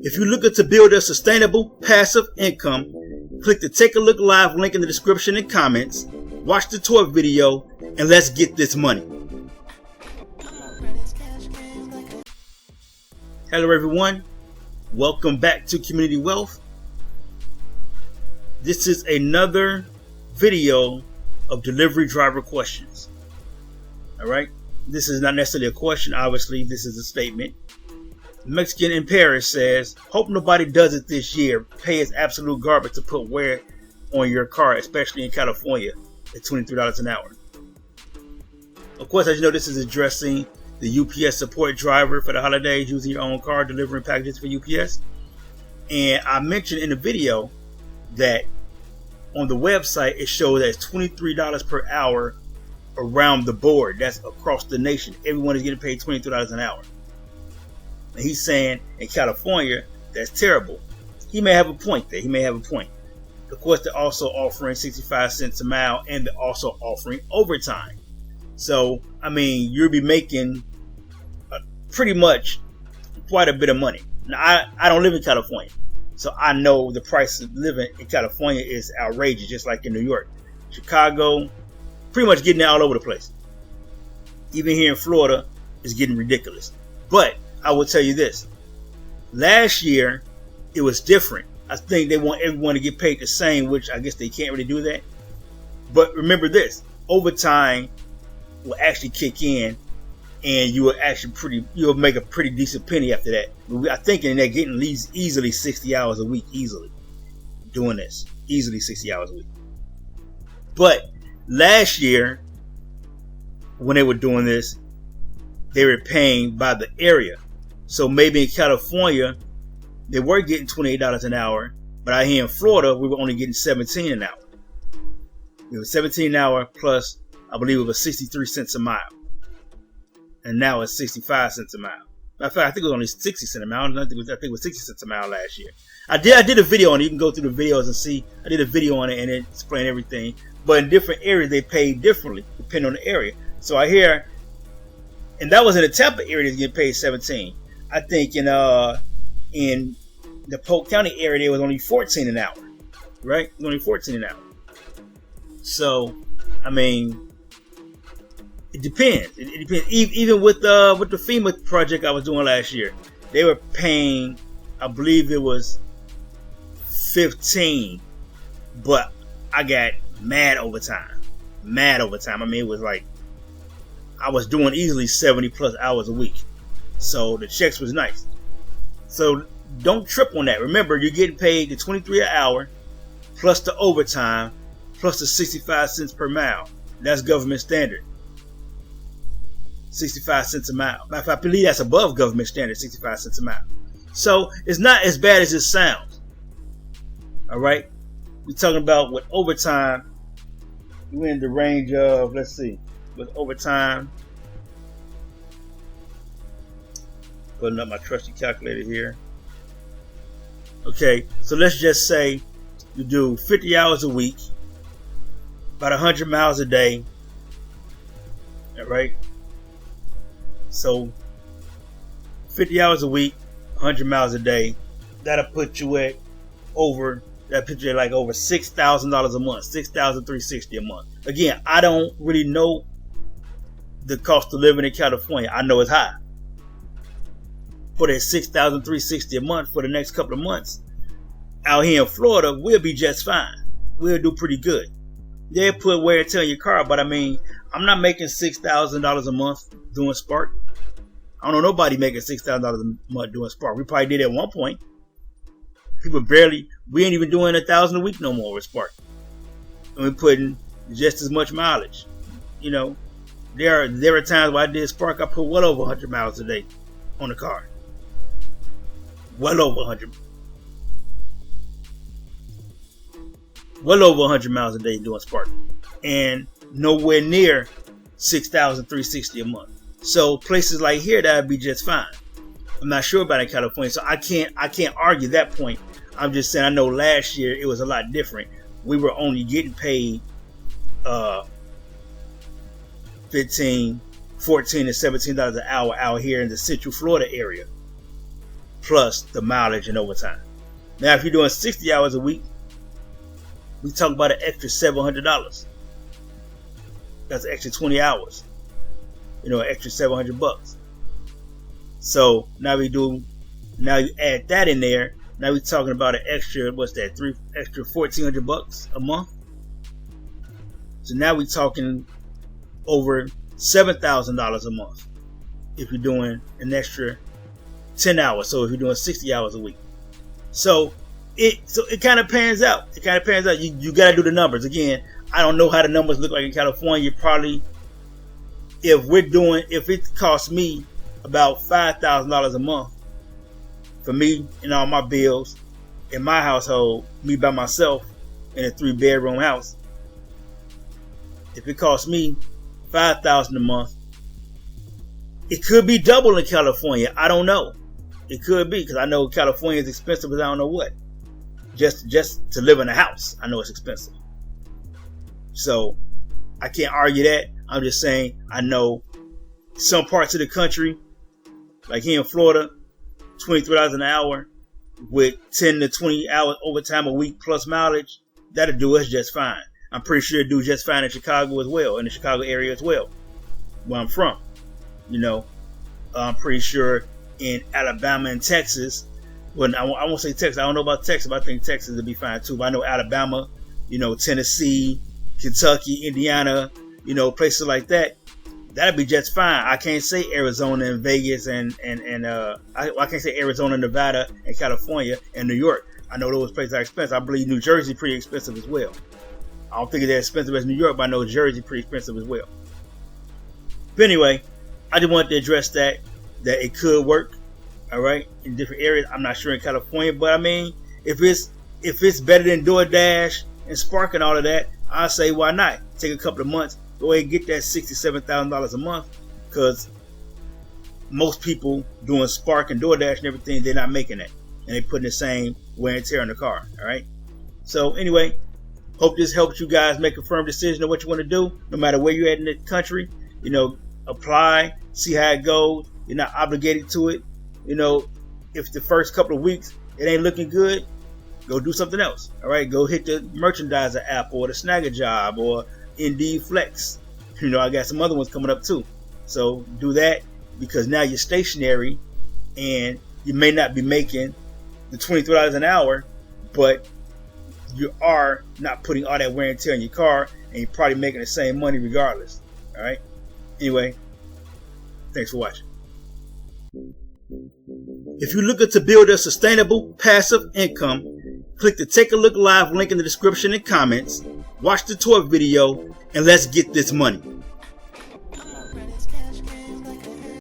If you're looking to build a sustainable passive income, click the Take a Look Live link in the description and comments, watch the tour video, and let's get this money. Hello everyone, welcome back to Community Wealth. This is another video of delivery driver questions. Alright, this is not necessarily a question, obviously this is a statement. Mexican in Paris says, hope nobody does it this year. Pay is absolute garbage to put wear on your car, especially in California at $23 an hour. Of course, as you know, this is addressing the UPS support driver for the holidays using your own car, delivering packages for UPS. And I mentioned in the video that on the website, it shows that it's $23 per hour around the board. That's across the nation. Everyone is getting paid $23 an hour. And he's saying in California, that's terrible. He may have a point there. He may have a point. Of course, they're also offering 65 cents a mile, and they're also offering overtime. So, I mean, you'll be making pretty much quite a bit of money. Now, I don't live in California, so I know the price of living in California is outrageous, just like in New York. Chicago, pretty much getting all over the place. Even here in Florida, it's getting ridiculous. But I will tell you this. Last year, it was different. I think they want everyone to get paid the same, which I guess they can't really do that. But remember this, overtime will actually kick in, and you'll make a pretty decent penny after that. I think they're getting at least easily 60 hours a week, easily doing this, easily 60 hours a week. But last year, when they were doing this, they were paying by the area. So maybe in California, they were getting $28 an hour, but out here in Florida, we were only getting $17 an hour. It was $17 an hour plus, I believe it was 63 cents a mile. And now it's 65 cents a mile. Matter of fact, I think it was only 60 cents a mile. I think it was 60 cents a mile last year. I did a video on it. You can go through the videos and see. I did a video on it and it explained everything. But in different areas, they pay differently depending on the area. So I hear, and that was in the Tampa area, they get paid 17. I think in the Polk County area, there was only 14 an hour, right? It was only 14 an hour. So, I mean, it depends. It depends. Even with the FEMA project I was doing last year, they were paying, I believe it was 15, but I got mad overtime. I mean, it was like I was doing easily 70 plus hours a week. So the checks was nice. So don't trip on that. Remember, you're getting paid the $23 an hour plus the overtime plus the 65 cents per mile. That's government standard. 65 cents a mile. I believe that's above government standard, 65 cents a mile. So it's not as bad as it sounds. All right. We're talking about with overtime, you're in the range of, let's see, with overtime. Putting up my trusty calculator here. Okay, so let's just say you do 50 hours a week, about 100 miles a day. All right. So 50 hours a week, 100 miles a day. That'll put you at over $6,000 a month, $6,360 a month. Again, I don't really know the cost of living in California. I know it's high. But at $6,360 a month for the next couple of months, out here in Florida, we'll be just fine. We'll do pretty good. They'll put wear and tear in your car, but I mean, I'm not making $6,000 a month doing Spark. I don't know nobody making $6,000 a month doing Spark. We probably did at one point. People we ain't even doing 1,000 a week no more with Spark. And we're putting just as much mileage. You know, there are times where I did Spark, I put well over 100 miles a day on the car. Well over 100. Well over 100 miles a day doing Spark. And nowhere near $6,360 a month. So places like here, that would be just fine. I'm not sure about in California, so I can't argue that point. I'm just saying I know last year it was a lot different. We were only getting paid $15, $14 and $17 an hour out here in the Central Florida area. plus the mileage and overtime. Now, if you're doing 60 hours a week, we talk about an extra $700. That's an extra 20 hours. An extra $700. So now you add that in there. Now we're talking about an extra, extra $1,400 a month. So now we're talking over $7,000 a month if you're doing an extra 10 hours. So if you're doing 60 hours a week. So it kind of pans out. You got to do the numbers. Again, I don't know how the numbers look like in California. Probably if it costs me about $5,000 a month for me and all my bills in my household, me by myself in a 3-bedroom house. If it costs me $5,000 a month, it could be double in California. I don't know. It could be, because I know California is expensive, but I don't know what. Just to live in a house, I know it's expensive. So I can't argue that. I'm just saying I know some parts of the country, like here in Florida, $23 an hour with 10 to 20 hours overtime a week plus mileage, that'll do us just fine. I'm pretty sure it'll do just fine in Chicago as well, in the Chicago area as well, where I'm from. I'm pretty sure in Alabama and Texas, well, I won't say Texas. I don't know about Texas, but I think Texas will be fine too. But I know Alabama, Tennessee, Kentucky, Indiana, places like that, that'd be just fine. I can't say Arizona and Vegas and I can't say Arizona, Nevada, and California and New York. I know those places are expensive. I believe New Jersey is pretty expensive as well. I don't think it's as expensive as New York, but I know Jersey is pretty expensive as well. But anyway, I just wanted to address that it could work, all right, in different areas. I'm not sure in California, but I mean, if it's better than DoorDash and Spark and all of that, I say why not? Take a couple of months, go ahead and get that $67,000 a month, because most people doing Spark and DoorDash and everything, they're not making that, and they're putting the same wear and tear on the car. All right. So anyway, hope this helps you guys make a firm decision of what you want to do, no matter where you're at in the country. Apply, see how it goes. You're not obligated to it. If the first couple of weeks it ain't looking good, go do something else. All right, go hit the Merchandiser app or the Snagger Job or Indeed Flex. I got some other ones coming up too. So do that, because now you're stationary and you may not be making the $23 an hour, but you are not putting all that wear and tear on your car, and you're probably making the same money regardless. All right. Anyway, thanks for watching. If you're looking to build a sustainable passive income, click the Take a Look Live link in the description and comments, watch the tour video, and let's get this money.